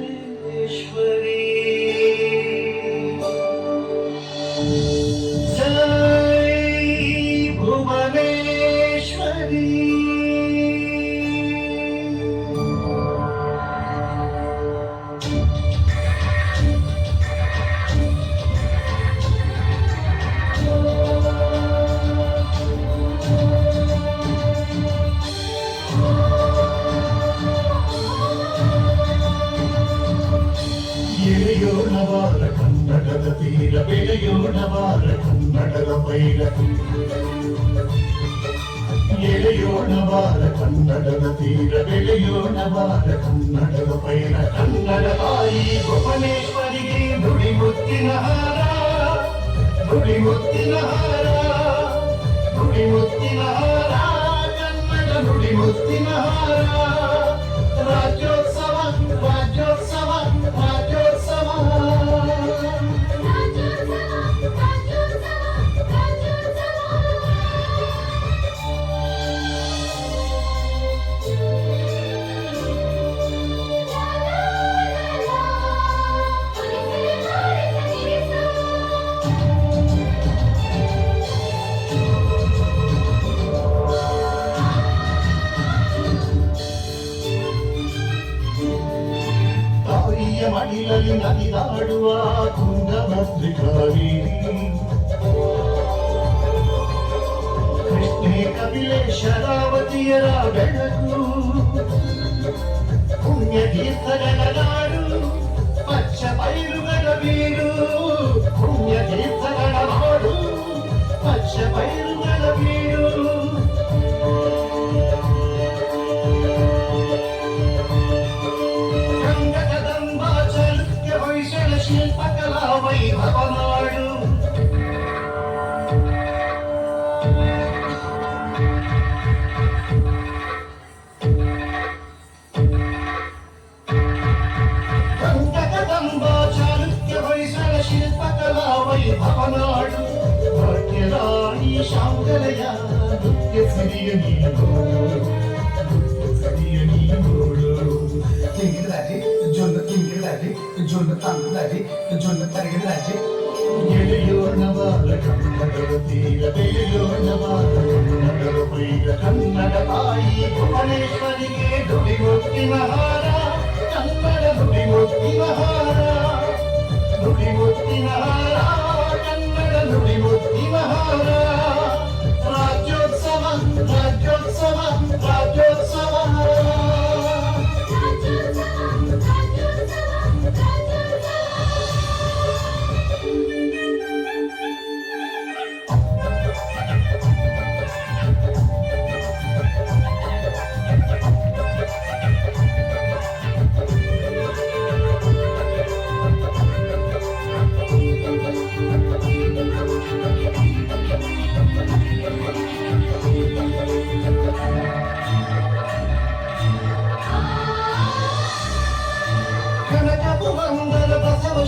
राजराजेश्वरी जय भुवनेश्वरी ಎಳೆಯೋಣವಾರ ಕನ್ನಡದ ತೀರ ಬೆಳೆಯೋಣವಾರ ಕನ್ನಡದ ಪೈರ ಎಳೆಯೋಣವಾರ ಕನ್ನಡದ ತೀರ ಬೆಳೆಯೋಣವಾರ ಕನ್ನಡದ ಪೈರ ಕನ್ನಡ ತಾಯಿ ಭುವನೇಶ್ವರಿಗೆ ನುಡಿಮುತ್ತಿನ ಹಾರ ನುಡಿಮುತ್ತಿನ ಹಾರ ನುಡಿಮುತ್ತಿನ ಹಾರ ಕನ್ನಡ ನುಡಿಮುತ್ತಿನ ಹಾರ ರಾಜ್ಯೋತ್ಸವ ರಾಜ್ಯೋತ್ಸವ ರಾಜ್ಯೋತ್ಸವ ಮಡಿಲಲ್ಲಿ ನಲಿದಾಡುವ ತುಂಗಭದ್ರಿಕಾರಿ ಕೃಷ್ಣೆ ಕಪಿಲೆ ಶರಾವತಿಯರ ಬೆಳಕು ಪುಣ್ಯ ತೀರ್ಥಗಳ ನಾಡು ಪಚ್ಚ ಪೈರುಗಳ ಬೀಡು ಪುಣ್ಯ ತೀರ್ಥಗಳ ನಾಡು ಪಚ್ಚ ಪೈರುಗಳ ಬೀಡು ಶಿಲ್ಪಕಲಾ ವೈಭವ ನಾಡು ಕದಂಬ ಚಾಲುಕ್ಯ ಹೊಯ್ಸಳ ಶಿಲ್ಪಕಲಾ ವೈಭವ ನಾಡು ಭಾಗ್ಯರಾಣಿ ಶಾಂಕಲೆಯ ನೃತ್ಯ ಸಿರಿಯ ನೀನು ಸಿರಿಯ ನೀನೋಡು ತಿಂಗಿಡಾಜಿ ಜೊಂದು ತಿಂಗಿಡಾಜಿ ಜೊಂದು ತಂಗುದಾಜಿ ಜೊಂದು ತರಗಿಡಾಜಿ ಎಳೆಯೋಣವಾರ ಕನ್ನಡದ ತೀರ ಬೆಳೆಯೋಣವಾರ ಕನ್ನಡದ ಪೈರ ಕನ್ನಡ ತಾಯಿ ಭುವನೇಶ್ವರಿಗೆ ನುಡಿಮುತ್ತಿನ ಹಾರ ಕನ್ನಡ ನುಡಿಮುತ್ತಿನ ಹಾರ ನುಡಿಮುತ್ತಿನ ಹಾರ ಕನ್ನಡ ನುಡಿಮುತ್ತಿನ ಹಾರ ರಾಜ್ಯೋತ್ಸವ ರಾಜ್ಯೋತ್ಸವ ರಾಜ್ಯೋತ್ಸವ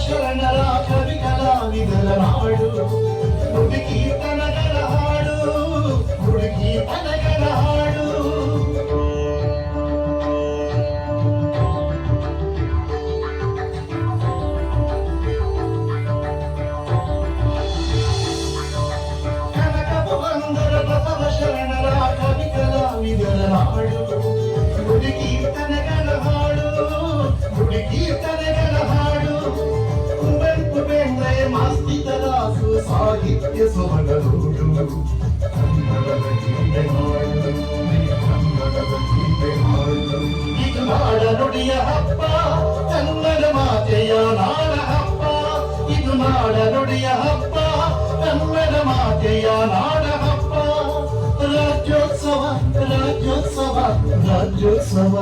ಶರಣರ ಕವಿ ಕಲಾವಿದರ ನಾಡು ನುಡಿ ಕೀರ್ತನಗಳ ಹಾಡು ನುಡಿ ಕೀರ್ತನಗಳ ಹಾಡು ಕನಕಪು ಬಂದರ ಬಸವ ಶರಣರ ಕವಿ ಕಲಾವಿದರ ನಾಡು ನುಡಿ ಕೀರ್ತನಗಳ ಹಾಡು ನುಡಿ ಕೀರ್ತನಗಳ ಹಾಡು ಮಾಸ್ತಿತರಾಸು ಸಾಹಿತ್ಯ ಸೊಬಗಲೂಡು ಕನ್ನಡದ ಗೀತೆ ಹಾಡು ಕನ್ನಡದ ಗೀತೆ ಹಾಡು ಇದು ನಾಡ ನುಡಿಯ ಹಬ್ಬ ಕನ್ನಡ ಮಾತೆಯ ನಾಡ ಹಬ್ಬ ಇದು ನಾಡ ನುಡಿಯ ಹಬ್ಬ ಕನ್ನಡ ಮಾತೆಯ ನಾಡ ಹಬ್ಬ ರಾಜ್ಯೋತ್ಸವ ರಾಜ್ಯೋತ್ಸವ ರಾಜ್ಯೋತ್ಸವ